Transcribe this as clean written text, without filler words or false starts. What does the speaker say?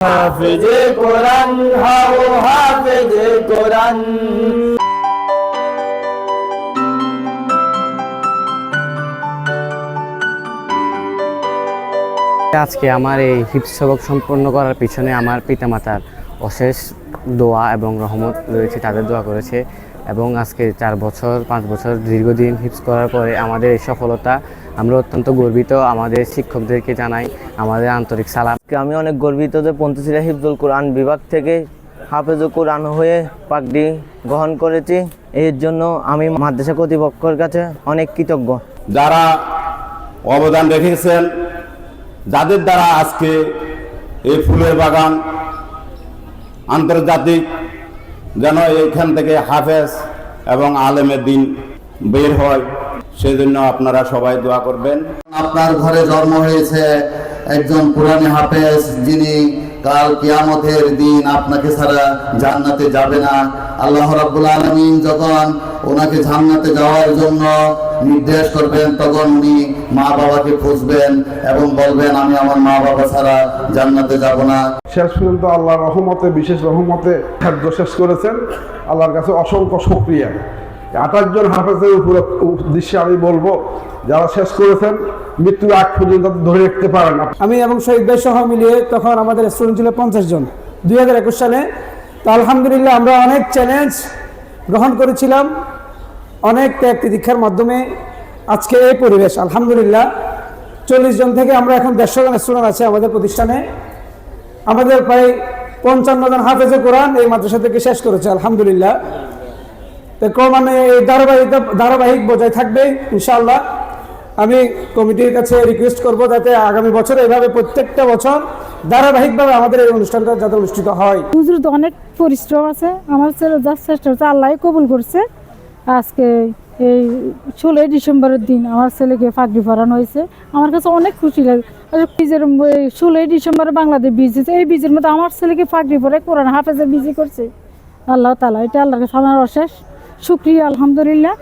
হাফেজে কোরআন হও হাফেজে কোরআন। আজকে আমার এই হিফজ সবক সম্পন্ন করার পিছনে আমার পিতামাতার অশেষ দোয়া এবং রহমত রয়েছে, তাদের দোয়া করেছে। এবং আজকে 4 বছর 5 বছর দীর্ঘদিন হিফজ করার পরে আমাদের এই সফলতা, আমরা অত্যন্ত গর্বিত। আমাদের শিক্ষকদেরকে জানাই আমাদের আন্তরিক সালাম। আমি অনেক গর্বিত যে পন্থশিলা হিফজুল কোরআন বিভাগ থেকে হাফেজুল কোরআন হয়ে পাগড়ি গ্রহণ করেছি। এর জন্য আমি মাদ্রাসা কর্তৃপক্ষের কাছে অনেক কৃতজ্ঞ। যারা অবদান রেখেছেন, যাদের দ্বারা আজকে এই ফুলের বাগান আন্তর্জাতিক যেন এইখান থেকে হাফেজ এবং আলেমের দিন বের হয়, সেজন্য আপনারা সবাই দোয়া করবেন। আপনার ঘরে জন্ম হয়েছে একজন কোরআনী হাফেজ, যিনি কাল কিয়ামতের দিন আপনাকে ছাড়া জান্নাতে যাবে না। আল্লাহ রাব্বুল আলামিন যখন ওনাকে জান্নাতে যাওয়ার জন্য নির্দেশ করবেন, তখন উনি মা বাবাকে খুঁজবেন এবং বলবেন, আমি আমার মা বাবা ছাড়া জান্নাতে যাব না। শেষ পর্যন্ত আল্লাহর রহমতে, বিশেষ রহমতে খাদ্য শেষ করেছেন। আল্লাহর কাছে অসংখ্য শুকরিয়া। 28 জন হাফেজের উদ্দেশ্যে আমি বলবো, যারা শেষ করেছেন মৃত্যুর আগ পর্যন্ত ধরে রাখতে পারেন না। আমি এবং শহীদ ভাই সহ মিলিয়ে তখন আমাদের স্টুডেন্ট ছিল 50 জন 2021 সালে। তো আলহামদুলিল্লাহ আমরা অনেক চ্যালেঞ্জ গ্রহণ করেছিলাম, অনেক ত্যাগ তিতিক্ষার মাধ্যমে আজকে এই পরিবেশ। আলহামদুলিল্লাহ 40 জন থেকে আমরা এখন 150 জন স্টুডেন্ট আছে আমাদের প্রতিষ্ঠানে। আমাদের প্রায় 55 জন হাফেজে কোরআন এই মাদ্রাসা থেকে শেষ করেছে আলহামদুলিল্লাহ। তো ক্রমান্বয়ে এই ধারাবাহিক বজায় থাকবে ইনশাআল্লাহ। আমি কমিটির কাছে রিকোয়েস্ট করব যাতে আগামী বছর এইভাবে প্রত্যেকটা বছর ধারাবাহিকভাবে আমাদের এই অনুষ্ঠানটা যাতে অনুষ্ঠিত হয়। হুজুর তো অনেক পরিশ্রম আছে, আমার ছেলে যা চেষ্টা করছে আল্লাহ কবুল করছে। আজকে এই 16 ডিসেম্বরের দিন আমার ছেলেকে পাগড়ি পরানো হয়েছে, আমার কাছে অনেক খুশি লাগে। বীজের 16 ডিসেম্বরে বাংলাদেশ বীজ দিচ্ছে, এই বীজের মধ্যে আমার ছেলেকে পাগড়ি পরে কোরআন হাফেজে বিজি করছে আল্লাহ তাআলা। এটা আল্লাহর কাছে আমার অশেষ শুকরিয়া আলহামদুলিল্লাহ।